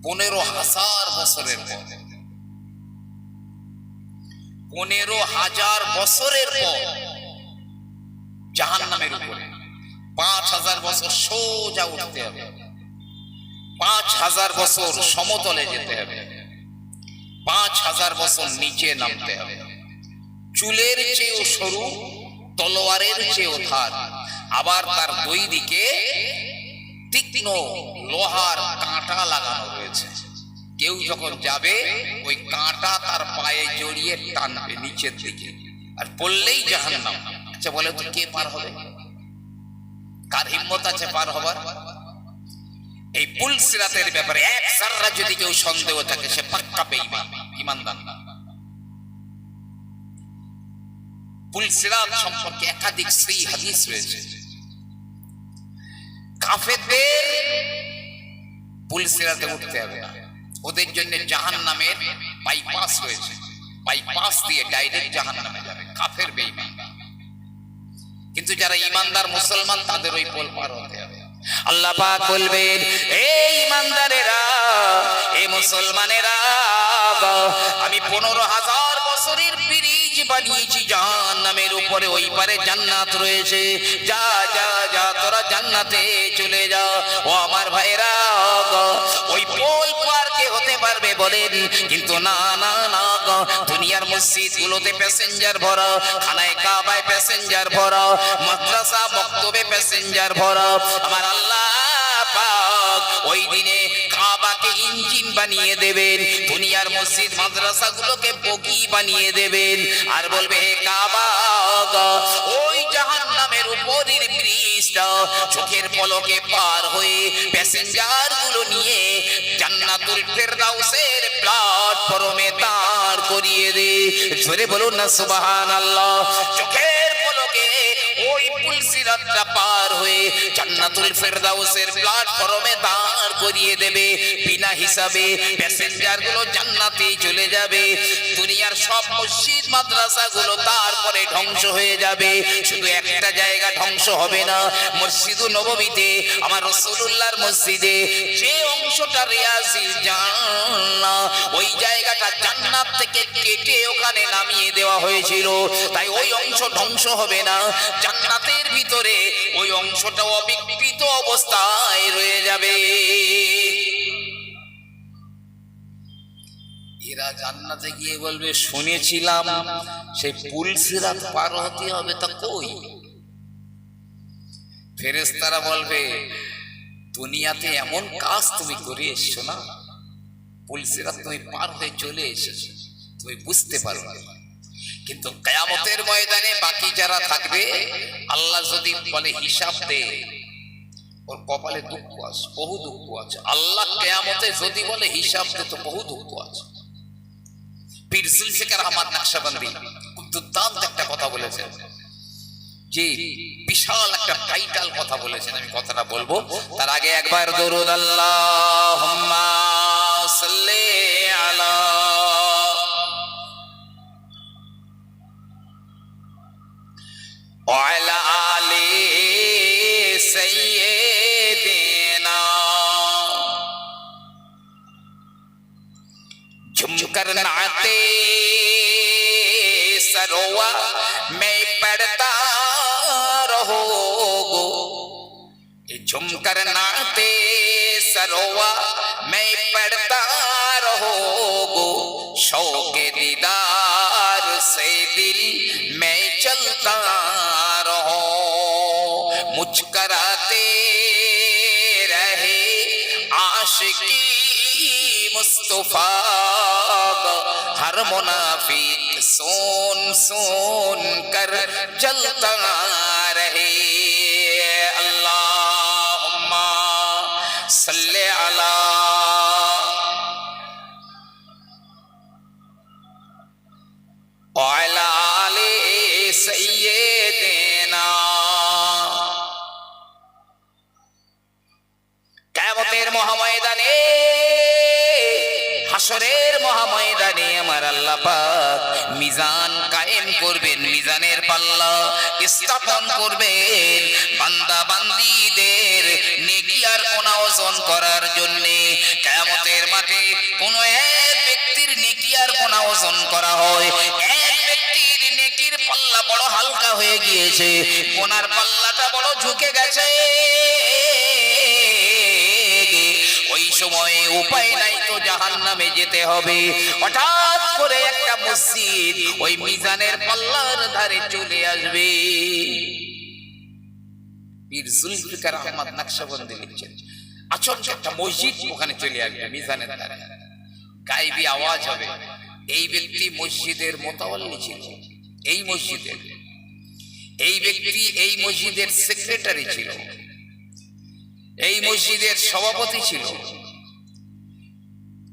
15,000 বছরের পর, 15,000 বছরের পর জাহান্নামের উপরে 5,000 বছর সোজা উঠতে হবে, 5,000 বছর সমতলে যেতে হবে, 5,000 বছর নিচে নামতে হবে। চুলের চেয়েও সরু, তলোয়ারের চেয়েও ধার, আবার তার দুই দিকে তীক্ষ্ণ লোহার কাঁটা লাগানো রয়েছে। কেউ যখন যাবে ওই কাঁটা তার পায়ে জড়িয়ে টানবে নিচের দিকে, আর পড়লেই জাহান্নাম। আচ্ছা বলে তো কে পার হবে? কার হিম্মত আছে পার হবার? এই পুল সিরাতের ব্যাপারে এক জাররা যদি কেউ সন্দেহ থাকে সে পাক্কা বেঈমান, ঈমানদার না। পুল সিরাত সম্পর্কে একাধিক সহিহ হাদিস রয়েছে। কাফেরদের পুল সিরাতে উঠতে হবে না, ওদের জন্য জাহান্নামের বাইপাস রয়েছে, বাইপাস দিয়ে ডাইরেক্ট জাহান্নামে যাবে কাফের বেঈমান। কিন্তু যারা ঈমানদার মুসলমান তাদের ওই পোল পার হতে হবে। আল্লাহ পাক বলবেন, এই ঈমানদারেরা, এই মুসলমানেরা, আমি 15,000 বছরের ব্রিজ বানিয়েছি জাহান্নামের উপরে, ওই পারে জান্নাত রয়েছে, যা যা যা তোরা জান্নাতে চলে যা। ও আমার ভাইরা, ওই পোল পার কে হতে পারবে বলেন? কিন্তু না না না, দুনিয়ার মসজিদ গুলোতে প্যাসেঞ্জার ভরা, খানায় কাবায় প্যাসেঞ্জার ভরা, মাদ্রাসা মক্তবে প্যাসেঞ্জার ভরা। আমার আল্লাহ পাক ওই দিনে কাবাকে ইঞ্জিন বানিয়ে দেবেন, দুনিয়ার মসজিদ মাদ্রাসা গুলোকে বগি বানিয়ে দেবেন, আর বলবে হে কাবা, ওই জাহান্নামের উপরের ব্রিজটা চোখের পলকে পার হয়ে প্যাসেঞ্জার গুলো নিয়ে জান্নাতুল ফেরদাউসের প্ল্যাটফর্মে দাঁড় করিয়ে দে। জোরে বলুন না সুবহানাল্লাহ। চোখের পলকে ওই পুল সিরাতটা পার হয়ে জান্নাতুল ফেরদাউসের প্ল্যাটফর্মে দাঁড় করিয়ে দেবে, বিনা হিসাবে প্যাসেঞ্জার গুলো জান্নাতে চলে যাবে। দুনিয়ার সব মসজিদ মাদ্রাসা গুলো তারপরে ধ্বংস হয়ে যাবে, শুধু একটা জায়গা ধ্বংস হবে না, মসজিদুন নববীতে আমার রাসূলুল্লাহর মসজিদে যে অংশটা রিয়াজিল জান্নাহ, ওই জায়গাটা জান্নাত থেকে কেটে ওখানে নামিয়ে দেওয়া হয়েছিল, তাই ওই অংশ ধ্বংস হবে না, জান্নাতের ভিতরে ওই অংশটা অবিকৃত অবস্থায় রয়ে যাবে। এরা জান্নাতে গিয়ে বলবে, শুনেছিলাম সেই পুল সিরাত পার হতে হবে, তা কই? ফেরেশতারা বলবে, দুনিয়াতে এমন কাজ তুমি করে এসছো না, পুল সিরাত তুমি পার হয়ে চলে এসেছো, তুমি বুঝতে পারবে। কিন্তু কিয়ামতের ময়দানে বাকি যারা থাকবে, আল্লাহ যদি বলে হিসাব দে, ওর কপালে দুঃখ আছে, বহু দুঃখ আছে। আল্লাহ কিয়ামতে যদি বলে হিসাব দে, তো বহু দুঃখ আছে। পীর জুলফিকার আহমদ নকশবন্দি খুব দুর্দান্ত একটা কথা বলেছেন, যে বিশাল একটা টাইটাল কথা বলেছেন। আমি কথাটা বলবো, তার আগে একবার দরুদ আল্লাহুম্মা সাল্লি আলা ওয়া আলা আলি সাইয়্যিদিনা। झुमकर नाते सरोवा मैं पढ़ता रहोगो, झुमकर नाते सरोवा मैं पढ़ता रहोगो, शौके दीदार से दिल मैं चलता रहो, मुझकराते रहे आशिकी मुस्तफा, हर मुनाफिक सुन सुन कर जलता रहे। अल्लाहुम्मा सल्ले अला व अला आले सय्यिदिना। কিয়ামতের মহাময়দানে, হাসরের মহাময়দানে আমার আল্লাহ পাক মিজান কায়েম করবেন, মিজানের পাল্লা স্থাপন করবেন বান্দা বান্দীদের নেকি আর গুনাহ ওজন করার জন্য। কিয়ামতের শাসন করা হয়। এক ব্যক্তির নেকির পাল্লা বড় হালকা হয়ে গিয়েছে, গুনার পাল্লাটা বড় ঝুঁকে গেছে। ওই সময় উপায় নাই, তো জাহান্নামে যেতে হবে। হঠাৎ করে একটা মসজিদ ওই মিজানের পাল্লার ধারে চলে আসবে। পীর জুলফিকার আহমদ নকশবন্দি লিখছেন, আচমকা একটা মসজিদ ওখানে চলে আসবে মিজানের ধারে। গায়েবী আওয়াজ হবে। এই ব্যক্তি মসজিদের মোতাওয়াল্লি ছিল, এই মসজিদের এই ব্যক্তি এই মসজিদের সেক্রেটারি ছিল, এই মসজিদের সভাপতি ছিল,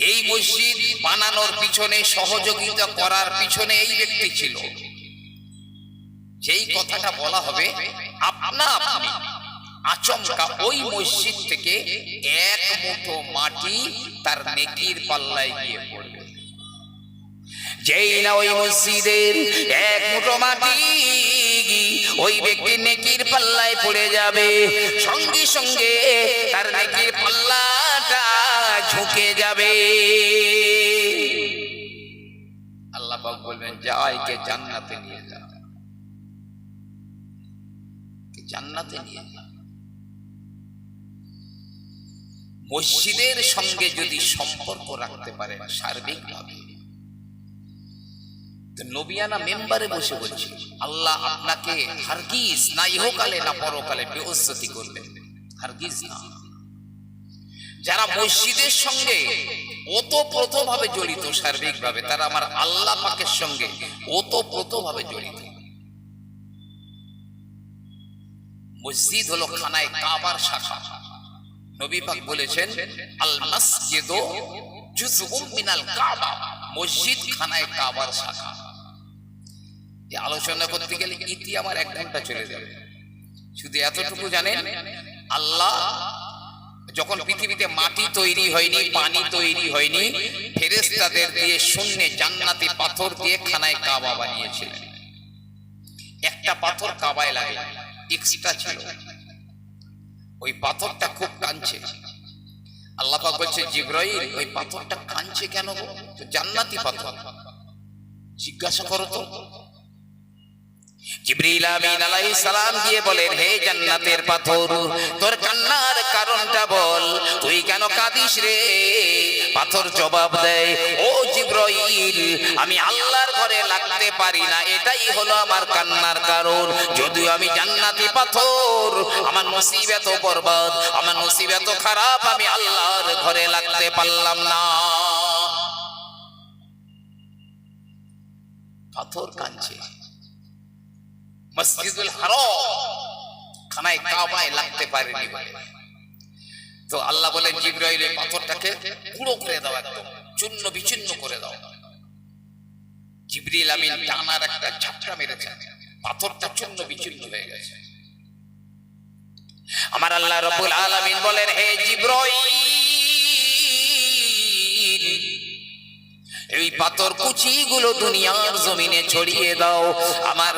এই মসজিদ বানানোর পিছনে সহযোগিতা করার পিছনে এই ব্যক্তি ছিল। যেই কথাটা বলা হবে, আপনা আপনি আচমকা ওই মসজিদ থেকে এক মুঠো মাটি তার নেকির পাল্লায় গিয়ে পড়বে। যেই না ওই মসজিদের এক মুঠো মাটি ওই ব্যক্তির নেকির পাল্লায় পড়ে যাবে, সঙ্গে সঙ্গে তার নেকির পাল্লাটা ঝুঁকে যাবে। আল্লাহ পাক বলবেন, যা একে জান্নাতে নিয়ে যা, জান্নাতে নিয়ে যা। মসজিদের সঙ্গে যদি সম্পর্ক রাখতে পারেন সার্বিকভাবে, নবিয়ানা মেম্বারে বসে বলছি, আল্লাহ আপনাকে হারগিজ না ইহকালে না পরকালে বেইজ্জতি করবেন, হারগিজ না। যারা মসজিদের সঙ্গে ওতপ্রোতভাবে জড়িত সার্বিকভাবে, তারা আমার আল্লাহ পাকের সঙ্গে ওতপ্রোতভাবে জড়িত। মসজিদ হলো খানায়ে কাবার শাখা। নবী পাক বলেছেন, আল মসজিদু জুজউম মিনাল কাবা, মসজিদ খানায়ে কাবার শাখা। এই আলোচনা করতে গেলে ইতি আমার 1 ঘন্টা চলে যাবে। শুধু এতটুকু জানেন, আল্লাহ যখন পৃথিবীতে মাটি তৈরি হয়নি, পানি তৈরি হয়নি, ফেরেশতাদের দিয়ে শূন্যে জান্নাতি পাথর দিয়ে খানায়ে কাবা বানিয়েছিলেন। একটা পাথর কাবায় লাগে, এক্সট্রা ছিল। ওই পাথরটা খুব কাঁদছে। আল্লাহ পাক বলছে, জিবরাইল ওই পাথরটা কাঁদছে কেন গো? তো জান্নাতি পাথর, জিজ্ঞাসা করো তো। জিবরিল আমিন আলাইহিস সালাম গিয়ে বলেন, হে জান্নাতের পাথর, তোর কান্নার কারণটা বল, তুই কেন কাঁদিস রে? পাথর জবাব দেয়, ও জিবরাইল, আমি আল্লাহর ঘরে লাগতে পারি না, এটাই হলো আমার কান্নার কারণ। যদিও আমি জান্নাতি পাথর, আমার নসিব এত বরবাদ, আমার নসিব এত খারাপ, আমি আল্লাহর ঘরে লাগতে পারলাম না। পাথর কাঁদছে। মসজিদুল হারাম খানায়ে কাবায় লাগতে পারেনি বলে, তো আল্লাহ বলেন, জিবরাইল এই পাথরটাকে গুঁড়ো করে দাও, একদম চূর্ণ বিচূর্ণ করে দাও। জিবরিল আমিন টানার একটা ঝাপটা মেরেছে, পাথরটা চূর্ণ বিচূর্ণ হয়ে গেছে। আমার আল্লাহ রাব্বুল আলামিন বলেন, হে জিবরাইল, এই পাথর কুচিগুলো দুনিয়ার জমিনে ছড়িয়ে দাও। আমার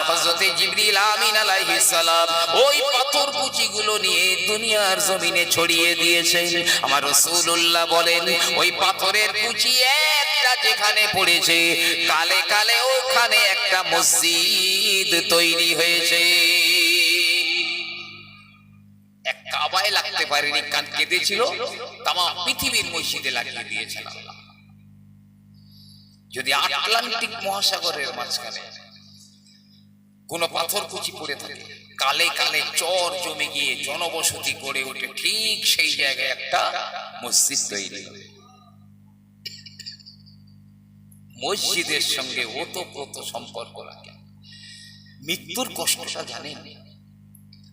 হযরতে জিবরিল আমিন আলাইহিস সালাম ওই পাথর কুচিগুলো নিয়ে দুনিয়ার জমিনে ছড়িয়ে দিয়েছেন। আমার রাসূলুল্লাহ বলেন, ওই পাথরের কুচি একটা যেখানে পড়েছে, কালে কালে ওখানে একটা মসজিদ তৈরি হয়েছে। এক কাবায় লাগতে পারেনি, কান কেঁদেছিল, তাম পৃথিবীর মসজিদে লাগিয়ে দিয়েছেন আল্লাহ। যদি আটলান্টিক মহাসাগরের মাঝখানে কোন পাথর কুচি পড়ে থাকে, কালে কালে চর জমে গিয়ে জনবসতি গড়ে ওঠে, ঠিক সেই জায়গায় একটা মসজিদ তৈরি হবে। মসজিদের সঙ্গে ওতপ্রোত সম্পর্ক রাখে। মৃত্যুর কষ্টটা জানেন?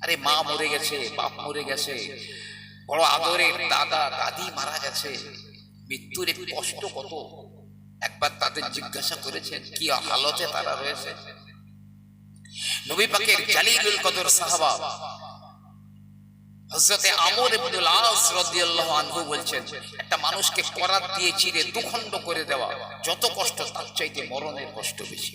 আরে মা মরে গেছে, বাপ মরে গেছে, বড় আদরের দাদা দাদি মারা গেছে, মৃত্যুর এক কষ্ট কত একবার তাদের জিজ্ঞাসা করেছেন কি হালতে তারা রয়েছে? নবী পাকের জালিলুল কদর সাহাবা হযরতে আমর ইবনুল আস রাদিয়াল্লাহু আনহু বলছেন, একটা মানুষকে করাত দিয়ে চিরে দুখণ্ড করে দেওয়া যত কষ্ট, তার চাইতে মরণের কষ্ট বেশি।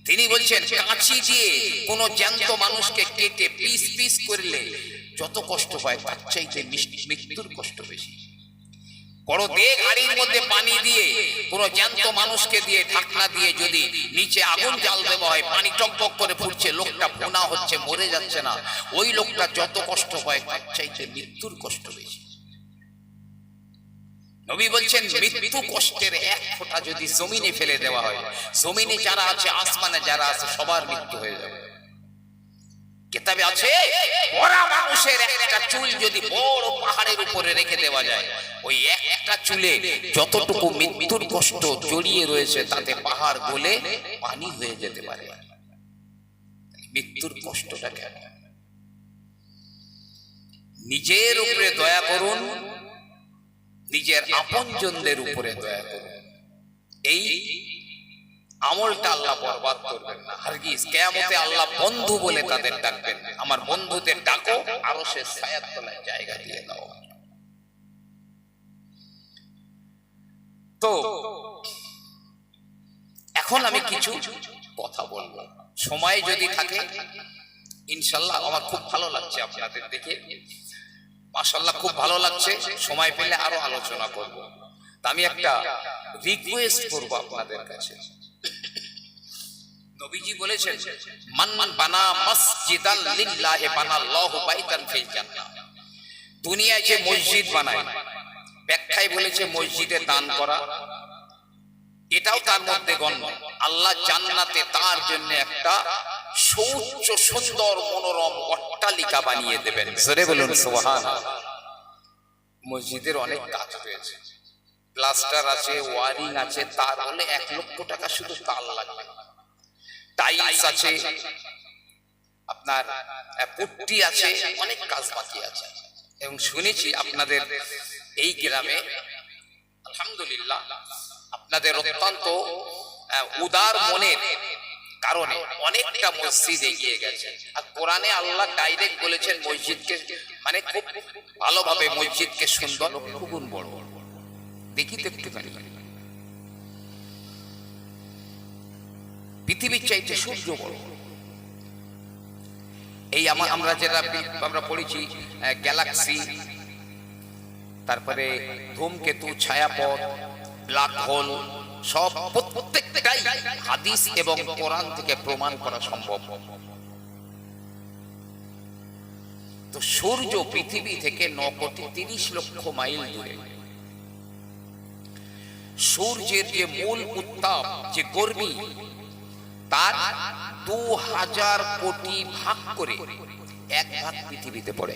তিনি বলছেন, কাঁচি দিয়ে কোন জ্যান্ত মানুষকে কেটে পিস পিস করলে যত কষ্ট পায়, তার চাইতে মৃত্যুর কষ্ট বেশি। বড় দেহ গাড়ির মধ্যে পানি দিয়ে পুরো জ্যান্ত মানুষকে দিয়ে ঢাকনা দিয়ে যদি নিচে আগুন জ্বাল দেওয়া হয়, পানি টকবক করে ফুটছে, লোকটা ফোনা হচ্ছে, মরে যাচ্ছে না, ওই লোকটা যত কষ্ট পায় তার চাইতে মৃত্যুর কষ্ট বেশি। নবী বলছেন মৃত্যু কষ্টের এক ফোঁটা যদি জমিনে ফেলে দেওয়া হয়, জমিনে যারা আছে আসমানে যারা আছে সবার মৃত্যু হয়ে যাবে। কিতাবে আছে মরা মানুষের একটা চুল যদি বড় পাহাড়ের উপরে রেখে দেওয়া যায়, ওই একটা চুলে যতটুকু মৃত্যুর কষ্ট জড়িয়ে রয়েছে তাতে পাহাড় গলে পানি হয়ে যেতে পারে। মৃত্যুর কষ্টটা কেন? নিজের উপরে দয়া করুন, নিজের আপনজনদের উপরে দয়া করুন। এই আমলটা আল্লাহ বরবাদ করবেন না হারগিজ। কিয়ামতে আল্লাহ বন্ধু বলে তাদের ডাকবেন, আমার বন্ধুদের ডাকো, আরশের ছায়ার তলায় জায়গা দিয়ে দাও। তো এখন আমি কিছু কথা বলবো, সময় যদি থাকে ইনশাআল্লাহ। আমার খুব ভালো লাগছে আপনাদের দেখে, মাশাআল্লাহ খুব ভালো লাগছে। সময় পেলে আরো আলোচনা করব। আমি একটা রিকোয়েস্ট করব আপনাদের কাছে। নবীজি বলেছেন মান বানা মসজিদান লিল্লাহি বানাল্লাহু বাইতান ফিল জান্নাহ। দুনিয়ায় যে মসজিদ বানায়, ব্যাখ্যায় বলেছে মসজিদে দান করা, এটাও তার মধ্যে গণ্য। আল্লাহ জান্নাতে তার জন্য একটা সুউচ্চ সুন্দর মনোরম অট্টালিকা বানিয়ে দেবেন। জোরে বলুন সুবহানাল্লাহ। মসজিদের অনেক কাজ রয়েছে, প্লাস্টার আছে, ওয়ারিং আছে, তার হলে 1 লক্ষ টাকা শুধু তার লাগবে। টাইলস আছে, আপনার পুট্টি আছে, অনেক কাজ বাকি আছে। এবং শুনেছি আপনাদের এই গ্রামে আলহামদুলিল্লাহ আপনাদের অত্যন্ত উদার মনের কারণে অনেকটা মসজিদ এগিয়ে গেছে। আর কোরআনে আল্লাহ ডাইরেক্ট বলেছেন মসজিদকে, মানে খুব ভালোভাবে মসজিদকে সুন্দর, খুবই বড়। দেখি তো একটুখানি, পৃথিবীর চাইতে সূর্য বড়। এই আমরা যেটা আমরা পড়েছি গ্যালাক্সি, তারপরে ধূমকেতু, ছায়াপথ, ব্ল্যাক হোল, সব প্রত্যেকটাই হাদিস এবং কোরআন থেকে প্রমাণ করা সম্ভব। তো সূর্য পৃথিবী থেকে 9,30,00,000 মাইল দূরে। সূর্যের যে মূল উত্তাপ, যে গরমি, তার 2000 কোটি ভাগ করে 1 ভাগ পৃথিবীতে পড়ে।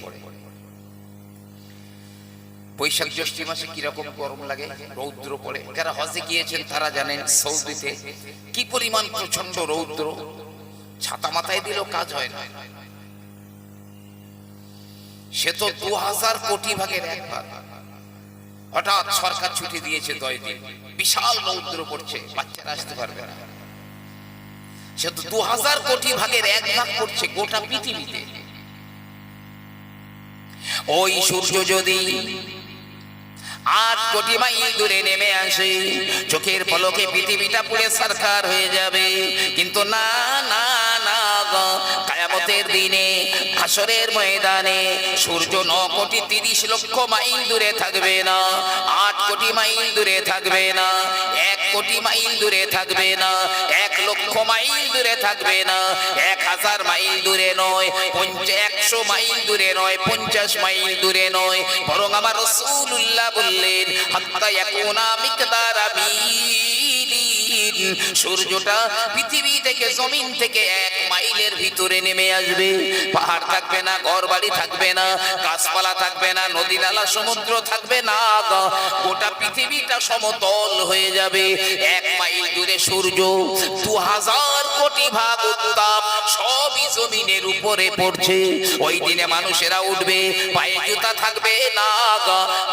বৈশাখ জ্যৈষ্ঠ মাসে কিরকম গরম লাগে, রৌদ্র পড়ে। যারা হজে গিয়েছেন তারা জানেন সৌদিতে কি পরিমাণ প্রচন্ড রৌদ্র, ছাতা মাথায় দিলেও কাজ হয় না। সে তো 2000 কোটি ভাগের 1 ভাগ। হঠাৎ সরকার ছুটি দিয়েছে 10 দিন, বিশাল রৌদ্র পড়ছে, বাচ্চারা আসতে পারবে না। সে তো 2000 কোটি ভাগের 1 ভাগ পড়ছে গোটা পৃথিবীতে। ওই সূর্য যদি 8 কোটি মাইল দূরে নেমে আসে, চোখের পলকে পৃথিবীটা পুড়ে ছারখার হয়ে যাবে। কিন্তু না না না, কিয়ামতের দিনে হাসরের ময়দানে সূর্য 9,30,00,000 মাইল দূরে থাকবে না, 8 কোটি মাইল দূরে থাকবে না, 1 কোটি মাইল দূরে থাকবে না, 1 লক্ষ মাইল দূরে থাকবে না, 1000 মাইল দূরে নয়, 100 মাইল দূরে নয়, 50 মাইল দূরে নয়, বরং আমার রাসূলুল্লাহ বললেন হাত্তা ইয়াকুনা মিকদারা মিলিন, সূর্যটা পৃথিবী থেকে, জমিন থেকে 1 মাইলের ভিতরে নেমে আসবে। পাহাড় থাকবে না, ঘর বাড়ি থাকবে না, গাছপালা থাকবে না, নদী নালা সমুদ্র থাকবে না, গোটা পৃথিবীটা সমতল হয়ে যাবে। 1 মাইল দূরে সূর্য, 2000 কোটি ভাগ উত্তাপ সবই জমিনের উপরে পড়ছে। ওই দিনে মানুষেরা উঠবে, পায়ে জুতা থাকবে না,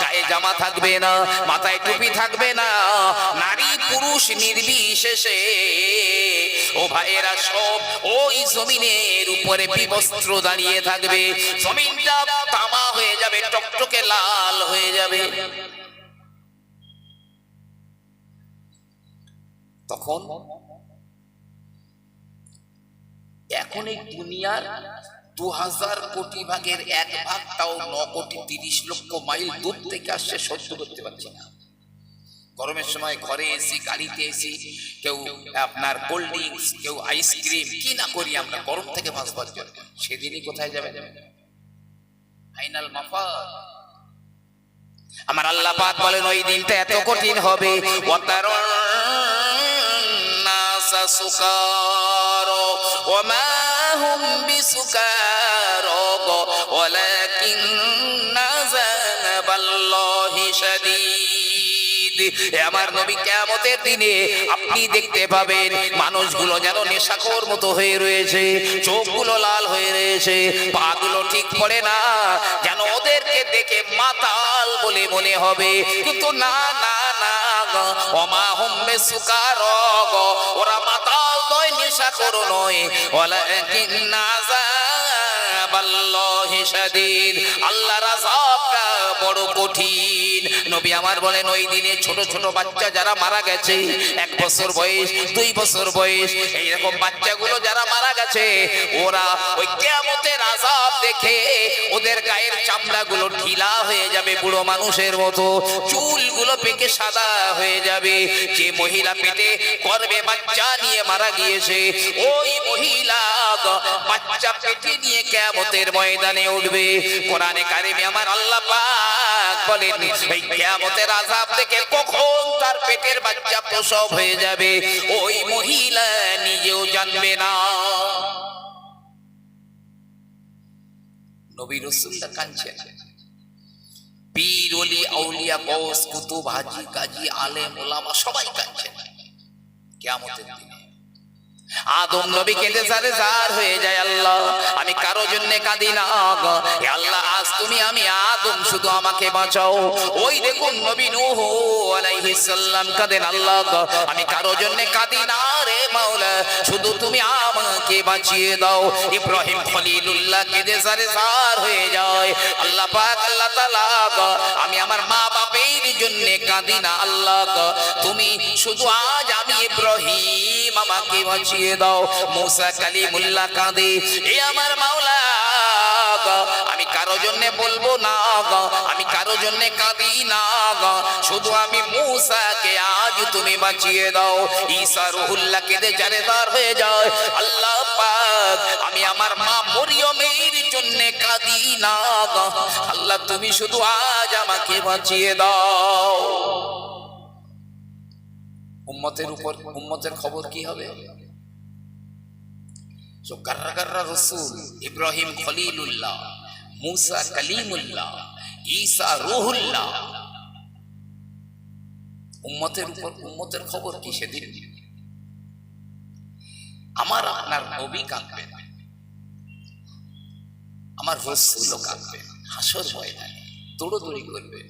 গায়ে জামা থাকবে না, মাথায় টুপি থাকবে না, নারী পুরুষ নির্বিশেষে ও ভাইয়েরা সব ওই জমিনের উপরে বিবস্ত্র দাঁড়িয়ে থাকবে। জমিনটা তামা হয়ে যাবে, টকটকে লাল হয়ে যাবে। তখন এখন এই দুনিয়ার 2000 কোটি ভাগের 1 ভাগ, তাও 9,30,00,000 মাইল দূর থেকে আসছে, সহ্য করতে পারছি না। গরমের সময় ঘরে এসি, গাড়িতে এসি, কেউ আপনার কোল্ড ড্রিঙ্কস, কেউ আইসক্রিম, কি না করি আমরা গরম থেকে বাঁচবার জন্য। সেদিনই কোথায় যাবে? ফাইনাল মাফাদ। আমার আল্লাহ পাক বলেন ওই দিনটা এত কঠিন হবে, ওয়াতারুন নাসা সুকারা ওয়া মা হুম বিসুকারা ওয়ালাকিন্না আযাবাল্লাহি শাদীদ। আমার নবী কিয়ামতের দিনে আপনি দেখতে পাবেন মানুষগুলো যেন নেশাখোর মতো হয়ে রয়েছে, চোখগুলো লাল হয়ে রয়েছে, পাগুলো ঠিক পড়ে না, যেন ওদেরকে দেখে মাতাল বলে মনে হবে। কিন্তু না না না, ওমা হুম বিসুকারা, ওরা মাতাল নয়, নেশাখোর নয়, ওয়ালাকিন্না আযাবাল্লাহি শাদীদ। আল্লাহর আযাবটা বড় কঠিন। নবী আমার বলেন ওই দিনে ছোট ছোট বাচ্চা যারা মারা গেছে, 1 বছর বয়স, 2 বছর বয়স, এইরকম বাচ্চাগুলো যারা মারা গেছে, ওরা ওই কিয়ামতের আযাব দেখে ওদের গায়ের চামড়াগুলো ঢিলা হয়ে যাবে বুড়ো মানুষের মতো, চুলগুলো পেকে সাদা হয়ে যাবে। যে মহিলা পেটে গর্ভে বাচ্চা নিয়ে মারা গিয়েছে, ওই মহিলা বাচ্চা পেটে নিয়ে কিয়ামতের ময়দানে উঠবে। কোরআনে কারিমে আমার আল্লাহ পাক বলেন এই কিয়ামতের আযাব দেখে কখন তার পেটের বাচ্চা প্রসব হয়ে যাবে ওই মহিলা নিজেও জানবে না। নবী রাসূলুল্লাহ কাঁদছেন, পীর ওলি আউলিয়া গৌস কুতুব হাজী গাজী আলেম ওলামা সবাই কাঁদছেন কিয়ামতের দিনে। আদম নবী কেঁদে সারে জার হয়ে যায়, আল্লাহ আমি কারো জন্য কাঁদি না, আল্লাহ আজ তুমি আমি আদম, শুধু আমাকে বাঁচাও। ওই দেখুন নবী নূহ আলাইহিস সালাম কাঁদেন, আল্লাহ আমি কারো জন্য কাঁদি না রে মাওলা, শুধু তুমি আমাকে বাঁচিয়ে দাও। ইব্রাহিম খলিলুল্লাহ কেঁদে সারে জার হয়ে যায়, আল্লাহ পাক আল্লাহ তাআলা আমি আমার মা বাপের জন্য কাঁদি না, আল্লাহ তুমি শুধু আজ আমি ইব্রাহিম আমাকে বাঁচিয়ে দাও। মুসা কালিমুল্লাহ কাঁদে, এ আমার মাওলা আমি কারো জন্য বলবো না, আমি কারো জন্য কাঁদি না, শুধু আমি মুসাকে আজ তুমি বাঁচিয়ে দাও। ঈসা রুহুল্লাহ কেঁদে জারেদার হয়ে যায়, আল্লাহ পাক আমি আমার মা মরিয়মের জন্য কাঁদি না, আল্লাহ তুমি শুধু আজ আমাকে বাঁচিয়ে দাও। উম্মতের উপর উম্মতের খবর কি হবে? গাররা গাররা রাসূল, ইব্রাহিম খলিলুল্লাহ, মুসা কালিমুল্লাহ, ঈসা রূহুল্লাহ, উম্মতের উপর উম্মতের খবর কি সেদিন? আমার আপনার নবী কাঁদবেন, আমার রাসূলও কাঁদবেন, হাসর ময়দানে দৌড়দৌড়ি করবে।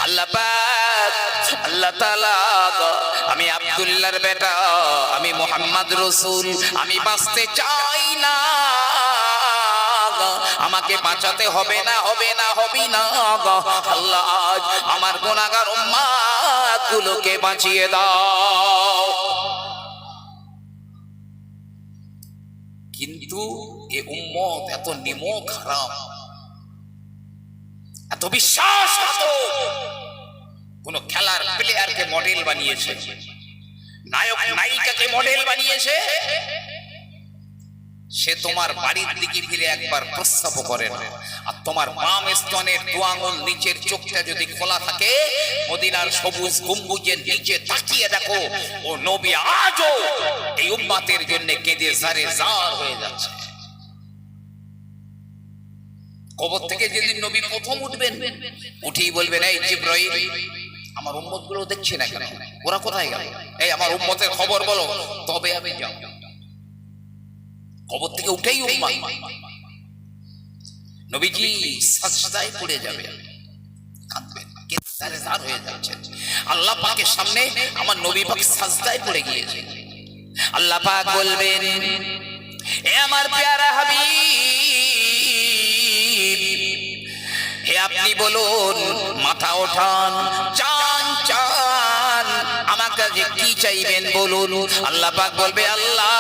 আল্লাহ পাক আল্লাহ তাআলা আমি আব্দুল্লাহর বেটা, আমি মুহাম্মদ রাসূল, আমি বাঁচতে চাই না, আমাকে বাঁচাতে হবে না, হবে না, হবে না, আল্লাহ আজ আমার গুনাহগার উম্মত গুলোকে বাঁচিয়ে দাও। কিন্তু এই উম্মত এত নিমক হারাম, এত বিশ্বাসঘাতক, কোন খেলার প্লেয়ারকে মডেল বানিয়েছে, নায়ক নায়িকাকে মডেল বানিয়েছে, সে তোমার বাড়ির দিকে ফিরে একবার প্রস্রাব করে না। আর তোমার বাম স্তনের 2 আঙ্গুল নিচের চোখটা যদি খোলা থাকে, মদিনার সবুজ গম্বুজের নিচে তাকিয়ে দেখো, ও নবী আজও এই উম্মতের জন্য কেঁদে জারে জার হয়ে যাচ্ছে। কবর থেকে যেদিন নবী প্রথম উঠবেন, উঠেই বলবেন, এই জিবরাইল আমার উম্মত গুলো দেখছি না কেন, ওরা কোথায় গেল, এই আমার উম্মতের খবর বলো, তবে আমি যাব। কবর থেকে উঠেই উম্মত নবীজি সাজদায় পড়ে যাবেন, কাঁদবেন, কেঁদে জার হয়ে যাচ্ছেন। আল্লাহ পাকের সামনে আমার নবী পাক সাজদায় পড়ে গিয়েছে। আল্লাহ পাক বলবেন, এ আমার প্যারা হাবিব, হে আপনি বলুন, মাথা ওঠান, চান চান, আমার কাছে কি চাইবেন বলুন। আল্লাহ পাক বলবে, আল্লাহ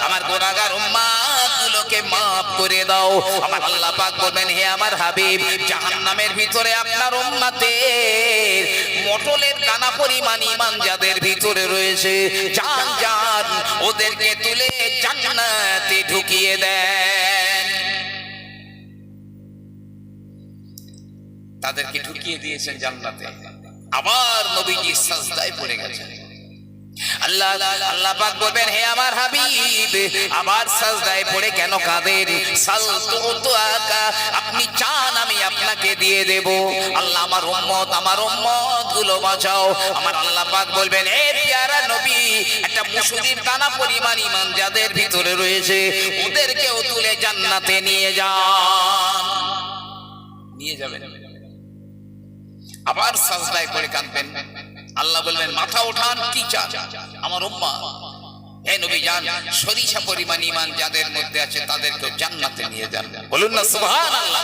আমার গুনাহগার উম্মত গুলোকে মাফ করে দাও। আমার আল্লাহ পাক বলবেন, হে আমার হাবিব, জাহান্নামের ভিতরে আপনার উম্মতের মটলের দানা পরিমাণ ঈমান যাদের ভিতরে রয়েছে, যান যান ওদেরকে তুলে জান্নাতে ঢুকিয়ে দেন। তাদেরকে ঢুকিয়ে দিয়েছেন জান্নাতে। আবার নবীজি সাজদায় পড়ে গেছেন। আল্লাহ পাক বলবেন, হে আমার হাবিব, আবার সাজদায় পড়ে কেন কাঁদেন? আপনি চান আমি আপনাকে দিয়ে দেব। আল্লাহ, আমার উম্মত গুলো বাঁচাও। আমার আল্লাহ পাক বলবেন, হে প্যারা নবী, একটা মুসুরির দানা পরিমাণ ঈমান যাদের ভিতরে রয়েছে, ওদেরকেও তুলে জান্নাতে নিয়ে যান। নিয়ে যাবেন। আবার সাজদায় পড়ে কাঁদবেন। আল্লাহ বলবেন, মাথা ওঠান, কি চান? আমার উম্মাহ, হে নবী যান, সরিষা পরিমাণ ঈমান যাদের মধ্যে আছে তাদেরকে জান্নাতে নিয়ে যান। বলুন না সুবহানাল্লাহ।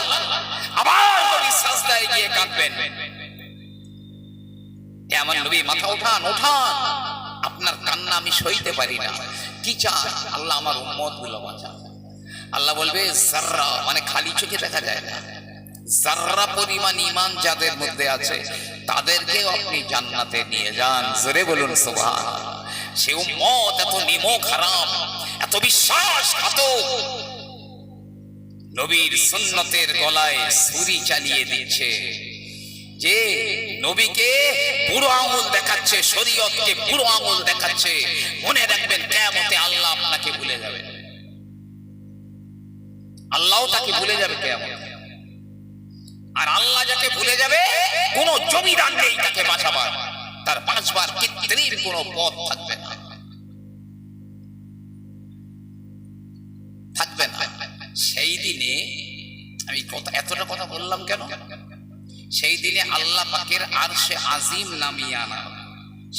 আবার নবী সাজদায় গিয়ে কাঁদবেন। হে আমার নবী, মাথা ওঠান, ওঠান, আপনার কান্না আমি সইতে পারি না। কি চান? আল্লাহ, আমার উম্মত গুলো বাঁচান। আল্লাহ বলবে, যাররা, মানে খালি চোখে দেখা যায় না, যাররা পরিমাণ ঈমান যাদের মধ্যে আছে তাদেরকেও আপনি জান্নাতে নিয়ে যান। জোরে বলুন সুবহানাল্লাহ। সে উম্মত এত নিমক হারাম, এত বিশ্বাসঘাতক, নবীর সুন্নতের গলায় ছুরি চালিয়ে দিচ্ছে, যে নবীকে বুড়ো আঙুল দেখাচ্ছে, শরীয়তকে বুড়ো আঙুল দেখাচ্ছে। মনে রাখবেন, কিয়ামতে আল্লাহ আপনাকে ভুলে যাবে, আল্লাহও তাকে ভুলে যাবে কিয়ামতে। আর আল্লাহ যাকে ভুলে যাবে, কোন জমিদার নেই তাকে বাঁচাবার, তার বাঁচবার কৃত্রিম কোন পথ থাকবে না, থাকবে না। সেই দিনে আমি এতটা কথা বললাম কেন? সেই দিনে আল্লাহ পাকের আরশে আজিম নামিয়ে আনা হবে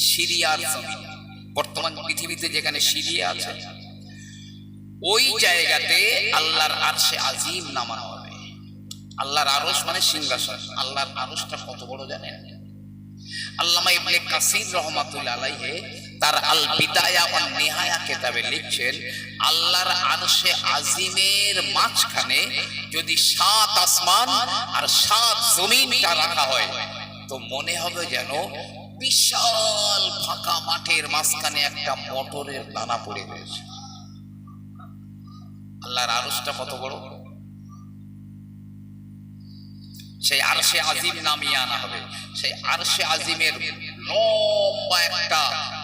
সিরিয়ার জমিনে। বর্তমান পৃথিবীতে যেখানে সিরিয়া আছে, ওই জায়গাতে আল্লাহর আরশে আজিম নামানো হবে। আল্লাহর আরশ মানে সিংহাসন। আল্লাহর আরশটা কত বড় জানেন? আল্লামা ইবনে কাসির রাহমাতুল্লাহ আলাইহি তার আল বিদায়া ওয়ান নিহায়া কিতাবে লিখছেন, আল্লাহর আরশে আজিমের মাঝখানে যদি 7 আসমান আর 7 জমিনটা রাখা হয়, তো মনে হবে যেন বিশাল ফাঁকা মাঠের মাঝখানে একটা মটরের দানা পড়ে রয়েছে। আল্লাহর আরশটা কত বড়! সেই আরশে আজিম নামিয়ে আনা হবে। সেই আরশে আজিমের লম্বা একটা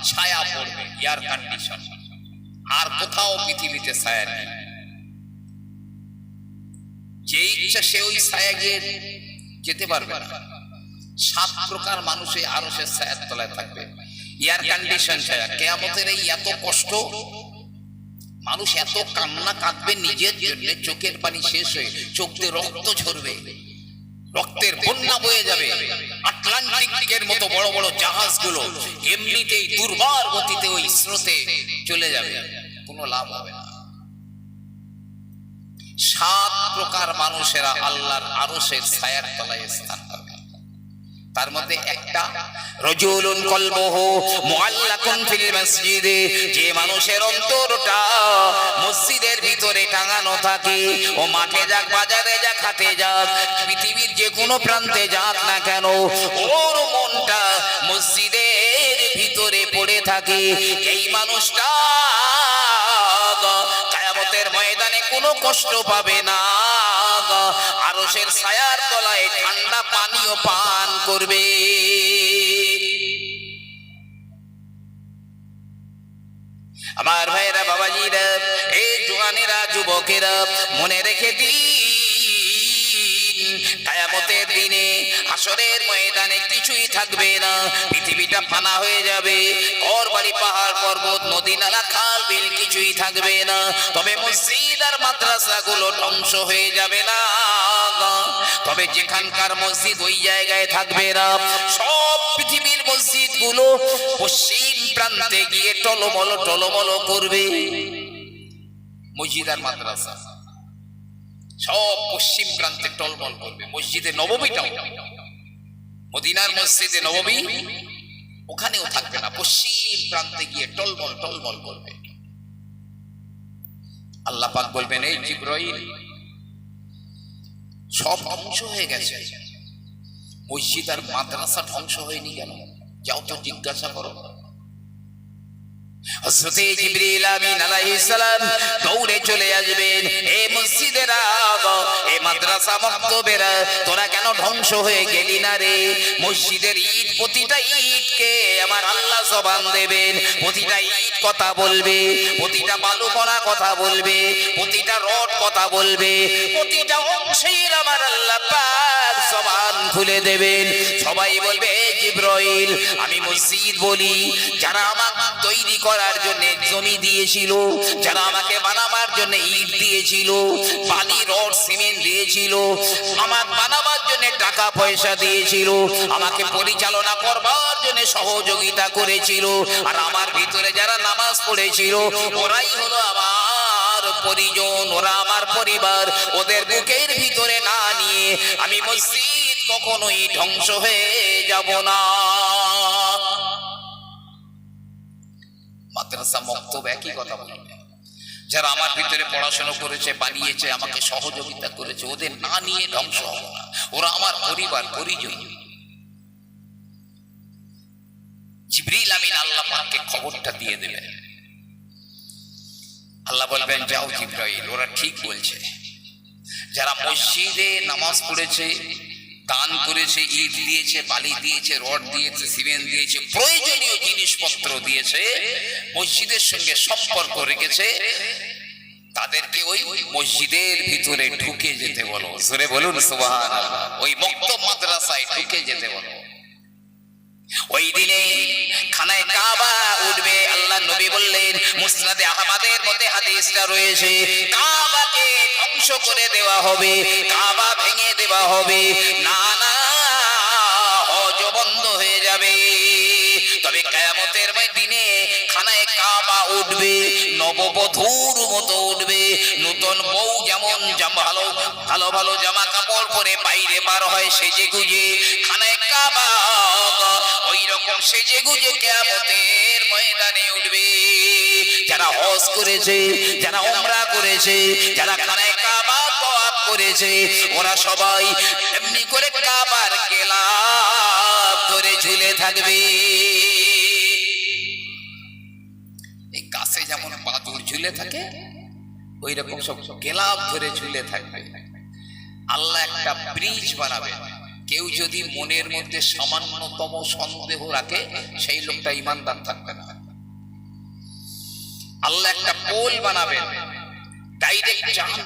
ছায়া পড়বে, এয়ার কন্ডিশন। আর কোথাও পৃথিবীতে ছায়া নেই। যে ইচ্ছা সে ওই ছায়া গিয়ে যেতে পারবে না। 7 প্রকার মানুষ এই আরশের ছায়ার তলায় থাকবে, এয়ার কন্ডিশন ছায়া। কিয়ামতের এই এত কষ্ট, মানুষ এত কান্না কাঁদবে নিজের জন্য, চোখের পানি শেষ হয়ে চোখ দিয়ে রক্ত ঝরবে, রক্তের বন্যা বয়ে যাবে। আটলান্টিকের মতো বড় বড় জাহাজগুলো এমনিতেই দুর্বার গতিতে ওই স্রোতে চলে যাবে, কোনো লাভ হবে না। 7 প্রকার মানুষেরা আল্লাহর আরশের ছায়ার তলায় স্থান পাবে। তার মধ্যে একটা, রাজুলুন কলবুহু মুআল্লাকুন ফিল মসজিদে, যে মানুষের অন্তরটা মসজিদের ভিতরে টাঙানো থাকে। ও মাঠে যাক, বাজারে যাক, হাটে যাক, পৃথিবীর যে কোনো প্রান্তে যাক না কেন, ওর মনটা মসজিদের ভিতরে পড়ে থাকে। এই মানুষটা কিয়ামতের ময়দানে কোনো কষ্ট পাবে না, আরশের ছায়ার তলায় ঠান্ডা পানীয় পান করবে। আমার ভাইরা, বাবাজিরা, এই জওয়ানেরা, যুবকেরা, মনে রেখে দিন, কিয়ামতের দিনে হাসরের ময়দানে কিছুই থাকবে না, পৃথিবীটা ফানা হয়ে যাবে। ঘর বাড়ি, পাহাড় পর্বত, নদী নালা, খাল বিল কিছুই থাকবে না। তবে মসজিদ আর মাদ্রাসাগুলো ধ্বংস হয়ে যাবে না, তবে যেখানকার মসজিদ ওই জায়গায় থাকবে না। সব পৃথিবীর মসজিদগুলো পশ্চিম প্রান্তে গিয়ে টলমল টলমল করবে। মসজিদ আর মাদ্রাসা সব পশ্চিম প্রান্তে টলমল করবে। মসজিদে নববীটাও, মদিনার মসজিদে নববী, ওখানেও থাকবে না, পশ্চিম প্রান্তে গিয়ে টলমল টলমল করবে। আল্লাহ পাক বলবেন, এই জিবরাইল, সব ধ্বংস হয়ে গেছে, মসজিদ আর মাদ্রাসা ধ্বংস হয়নি কেন? যাও তো জিজ্ঞাসা করো। হযরতে জিবরিল আমিন আলাইহিস সালাম দৌড়ে চলে আসবেন, এই মসজিদেরা, এই মাদ্রাসা মক্তবেরা, তোরা কেন ধ্বংস হয়ে গেলি না রে? মসজিদের ইট, প্রতিটা ইটকে আমার আল্লাহ জবান দেবেন, প্রতিটা ইট কথা বলবে, প্রতিটা বালুকণা কথা বলবে, প্রতিটা রড কথা বলবে, প্রতিটা অংশের আমার আল্লাহ পাক জবান খুলে দেবেন। সবাই বলবে, জিবরাইল, আমি মসজিদ বলি, যারা আমাকে তৈরি করার জন্য জমি দিয়েছিল, যারা আমাকে বানাবার জন্য ইট দিয়েছিল, বালি, রড, সিমেন্ট দিয়েছিল, আমার বানাবার জন্য টাকা পয়সা দিয়েছিল, আমাকে পরিচালনা করবার জন্য সহযোগিতা করেছিল, আর আমার ভিতরে যারা নামাজ পড়েছিল, ওরাই হলো আমার পরিজন, ওরা আমার পরিবার। ওদের বুকের ভিতরে না নিয়ে আমি মসজিদ কখনোই ধ্বংস হয়ে যাব না। মাদ্রাসা মক্তব একই কথা বলবে, যারা আমার ভিতরে পড়াশোনা করেছে, বানিয়েছে, আমাকে সহযোগিতা করেছে, ওদের না নিয়ে ধ্বংস হবে না, ওরা আমার পরিবার, পরিজন। জিবরিল আমিন আল্লাহ পাককে খবরটা দিয়ে দেবেন। আল্লাহ বলবেন, যাও জিবরাইল, ওরা ঠিক বলছে, যারা মসজিদে নামাজ পড়েছে, দান করেছে, ইট দিয়েছে, বালি দিয়েছে, রড দিয়েছে, সিমেন্ট দিয়েছে, প্রয়োজনীয় জিনিসপত্র দিয়েছে, মসজিদের সঙ্গে সম্পর্ক রেখেছে, তাদেরকে ওই মসজিদের ভিতরে ঢুকে যেতে বলো। জোরে বলুন সুবহানাল্লাহ। ওই মক্তব মাদ্রাসায় ঢুকে যেতে বলো। ওই দিনে খানায় কাবা উঠবে। আল্লাহ নবী বললেন, মুসনাদে আহমদের মধ্যে হাদিসটা রয়েছে, কাবাকে ধ্বংস করে দেওয়া হবে, কাবা ভেঙে দেওয়া হবে, না না, হজ বন্ধ হয়ে যাবে। তবে কিয়ামতের দিনে খানায় কাবা উঠবে, নববধূর মতো উঠবে। নতুন বউ যেমন ভালো ভালো ভালো জামা কাপড় পরে বাইরে বার হয় সেজে গুজে, খানায় কাবা ওই রকম সেজে গুজে কিয়ামতের ময়দানে উঠবে। যারা হজ করেছে, যারা উমরা করেছে, যারা খানায় কাবা তওয়াফ করেছে, ওরা সবাই এমনি করে কাবার গেলাফ ধরে ঝুলে থাকবে। এই গাছে যেমন বাদুড় ঝুলে থাকে, ওই রকম সব গেলাফ ধরে ঝুলে থাকবে। আল্লাহ একটা ব্রিজ বানাবে। কেউ যদি মনের মধ্যে সামান্যতম সন্দেহ রাখে, সেই লোকটা ঈমানদার থাকবে না। আল্লাহ একটা পোল বানাবেন, ডাইরেক্ট জাহান্নাম